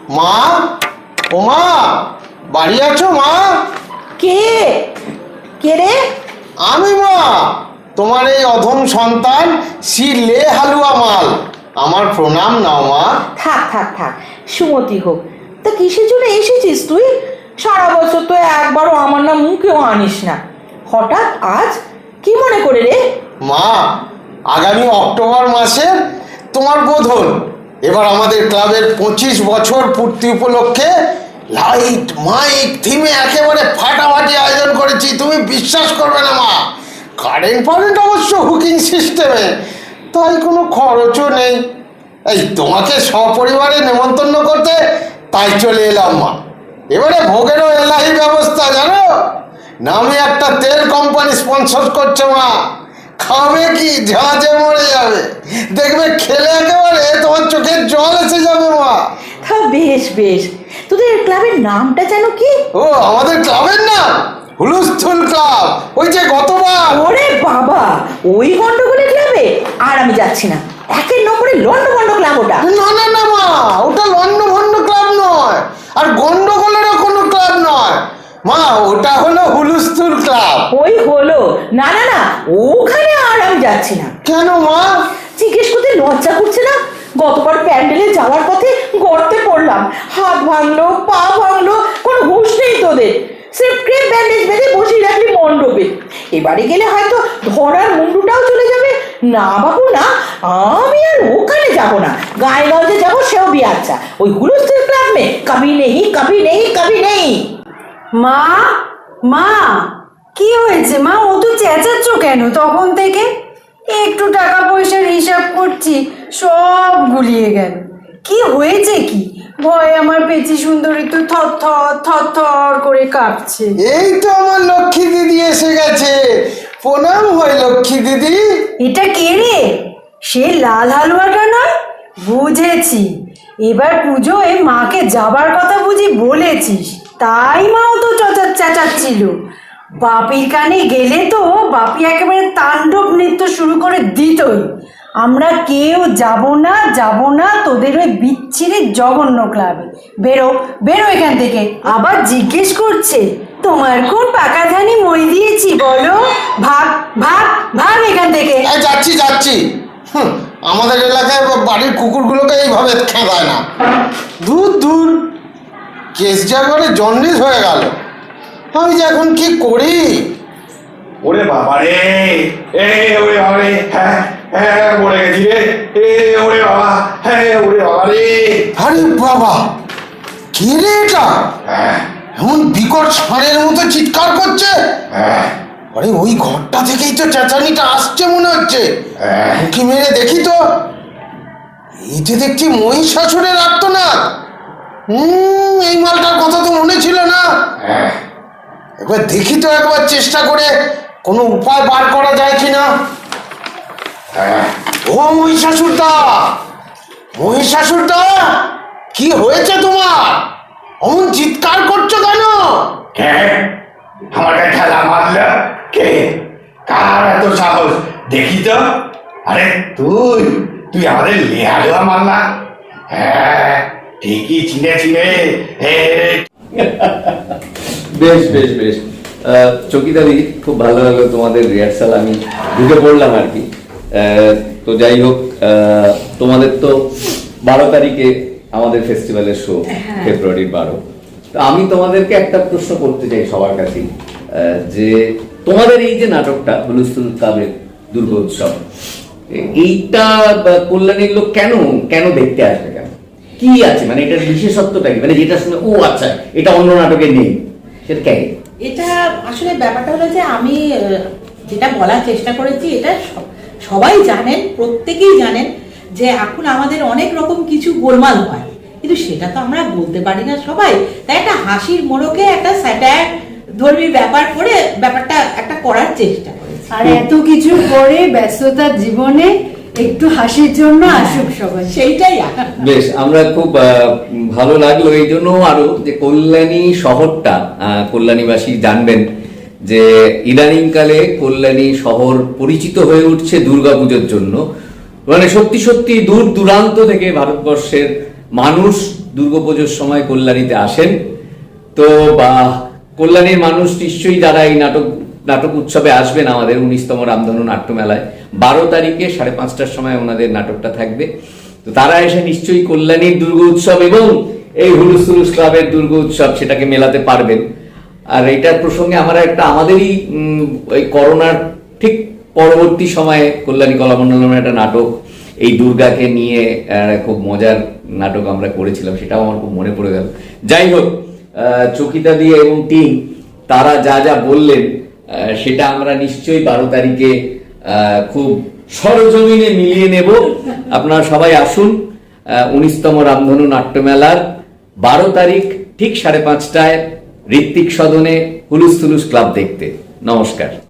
মা, ও মা, বাড়ি আছো মা? কে কে রে? আমি মা, তোমার এই অধম সন্তান শ্রী লে হালুয়া মাল। আমার প্রণাম নাও মা। থাক থাক থাক, সুমতি হোক। তা কিসের জন্য এসেছিস তুই? সারা বছর তো একবারও আমার নাম মুখেও আনিস না, হঠাৎ আজ কি মনে করে রে? মা, আগামী অক্টোবর মাসে তোমার বোধন। এবার আমাদের ক্লাবের 25 বছর পূর্তি উপলক্ষে লাইট মাইক থিমে একেবারে ফাটাফাটি আয়োজন করেছি। তুমি বিশ্বাস করবে না মা, কারেন্ট অবশ্য হুকিং সিস্টেমে, তাই কোনো খরচও নেই। এই তোমাকে সপরিবারে নেমন্তন্ন করতে তাই চলে এলাম মা। এবারে ভোগেরও এলাহি ব্যবস্থা, জানো, নামে একটা তেল কোম্পানি স্পন্সর করছে মা। খাবে কি, ঝাঁঝে মরে যাবে, দেখবে খেলে একেবারে তোমার চোখের জল এসে যাবে মা। তা বেশ বেশ, তোদের ক্লাবের নামটা যেন কি? ও, আমাদের ক্লাবের নাম হুলস্থুল ক্লাব। ওই যে গতবার। ওরে বাবা, ওই গন্ডগোলের ক্লাবে আর আমি যাচ্ছি না। 1 নম্বরে লন্ডভন্ড ক্লাব ওটা। না না না মা, ওটা লন্ডভন্ড ক্লাব নয়, আর গন্ডগোলেরও কোনো ক্লাব নয় মা, ওটা হলো হুলস্থুল ক্লাব। ওই হলো। না না না, ওখানে আর আমি যাচ্ছি না। কেন মা? জিজ্ঞেস করতে লজ্জা করছে না? গতবার প্যান্ডেলে যাওয়ার পথে গর্তে পড়লাম, হাত ভাঙলো, পা ভাঙলো, কোনো হুঁশ নেই তোদের। স্রেফ ক্রেপ ব্যান্ডেজ বেঁধে বসিয়ে রাখলি মণ্ডপে। এবারে গেলে হয়তো ধরার মুন্ডুটাও চলে যাবে। না বাবু না, আমি আর ওখানে যাব না। গায়েগঞ্জে যাবো, সেও বি। আচ্ছা, ওই হুলস্থুল ক্লাব মে কবি নেই, কবি নেই, কবি নেই। মা, মা, কি হয়েছে মা? ও তো চেঁচাচ্ছ কেন তখন থেকে? একটু টাকা পয়সার হিসাব করছি, সব গুলিয়ে গেল। কি হয়েছে কি? ভয়ে আমার পেঁচি সুন্দরী তো থর করে কাঁপছে। এই তো আমার লক্ষ্মী দিদি এসে গেছে। প্রণাম হয় লক্ষ্মী দিদি। এটা কে রে? সে লাল হালুয়াটা নয়? বুঝেছি, এবার পুজোয় মাকে যাবার কথা বুঝি বলেছিস, তাই মাও তো চেঁচাচ্ছিল। বাপির কানে গেলে তো বাপি একেবারে তাণ্ডব নৃত্য শুরু করে দিতই। আমরা কেউ যাব না তোদের ওই বিচ্ছিরি জঘন্য ক্লাবে। বেরো বেরো এখান থেকে। আবার জিজ্ঞেস করছে তোমার কোন পাকাধানি মই দিয়েছি বলো? ভাগ ভাগ ভাগ এখান থেকে। যাচ্ছি যাচ্ছি। আমাদের এলাকায় বাড়ির কুকুরগুলোকে এইভাবে খেদায় না। দূর দূর, কেস জাগরে জন্ডিস হয়ে গেল। আমি যে এখন কি করি? ওরে বাবা রে, ওরে বাবা রে, হ্যাঁ মরে গেছি রে। ওরে বাবা, ওরে বাবা রে। আরে বাবা, কে রে এটা? এমন বিকট ষাঁড়ের মতো চিৎকার করছে। আরে ওই ঘরটা থেকেই তো চেঁচানিটা আসছে মনে হচ্ছে। উঁকি মেরে দেখি তো। এই যে দেখছি মহিষাসুরের আর্তনাদ। এই মালটার কথা তো মনে ছিল না। একবার দেখি তো, একবার চেষ্টা করে কোনো উপায় বার করা যায় কিনা। ও মহিষাসুরদা, মহিষাসুরদা, কি হয়েছে তোমার? অমন চিৎকার করছো কেন? কে আমাকে ঠেলা মারল? কে? কার এত সাহস? দেখি তো। আরে তুই তুই আমাদের লেহালেওয়া মারলা? হ্যাঁ, ঠিকই চিনে। বেশ বেশ বেশ, চকিদারি খুব ভালো হলো। তোমাদের রিহার্সাল আমি ঢুকে পড়লাম আর কি। তো যাই হোক, তোমাদের তো 12 তারিখে আমাদের ফেস্টিভ্যালের শো, ফেব্রুয়ারির 12। তো আমি তোমাদেরকে একটা প্রশ্ন করতে চাই সবার কাছে, যে তোমাদের এই যে নাটকটা হুলস্থুল ক্লাবের দুর্গোৎসব, এইটা কল্যাণীর লোক কেন দেখতে আসবে? কেন, কি আছে মানে এটার বিশেষত্বটা কি? মানে যেটা শুনে ও আচ্ছা এটা অন্য নাটকে নেই, সেটা কেন? এটা আসলে ব্যাপারটা হলো যে আমি যেটা বলার চেষ্টা করেছি, এটা সবাই জানেন, প্রত্যেকেই জানেন যে এখন আমাদের অনেক রকম কিছু গোলমাল হয়, কিন্তু সেটা তো আমরা বলতে পারি না সবাই। তাই একটা হাসির মোড়কে একটা স্যাটায়ার ধর্মী ব্যাপার করে ব্যাপারটা একটা করার চেষ্টা করেছি। আর এত কিছু পরে ব্যস্ততার জীবনে একটু হাসির জন্য আসুক সবাই, সেইটাই। বেশ, আমরা খুব ভালো লাগলো এই জন্য আরো যে কল্যাণী শহরটা, কল্যাণীবাসী জানবেন যে ইদানিংকালে কল্যাণী শহর পরিচিত হয়ে উঠছে দুর্গাপুজোর জন্য। মানে সত্যি সত্যি দূর দূরান্ত থেকে ভারতবর্ষের মানুষ দুর্গাপুজোর সময় কল্যাণীতে আসেন। তো কল্যাণীর মানুষ নিশ্চয়ই যারা এই নাটক উৎসবে আসবেন আমাদের 19তম রামধনু নাট্যমেলায় 12 তারিখে 5:30টার সময় ওনাদের নাটকটা থাকবে। তো তারা এসে নিশ্চয়ই কল্যাণীর দুর্গা উৎসব এবং এই হুলুস তুলুস ক্লাবের দুর্গা উৎসব সেটাকে মেলাতে পারবেন। আর এটার প্রসঙ্গে আমরা আমাদেরই ওই করোনার ঠিক পরবর্তী সময়ে কল্যাণী কলামণ্ডলমের একটা নাটক এই দুর্গাকে নিয়ে খুব মজার নাটক আমরা করেছিলাম, সেটাও আমার খুব মনে পড়ে গেল। যাই হোক, চকিতা দিয়ে এবং টিম তারা যা যা বললেন সেটা আমরা নিশ্চয়ই 12 তারিখে খুব সরজমিনে মিলিয়ে নেব। আপনারা সবাই আসুন 19তম রামধনু নাট্যমেলার 12 তারিখ ঠিক 5:30টায় ঋত্বিক সদনে হুলুস তুলুস ক্লাব দেখতে। নমস্কার।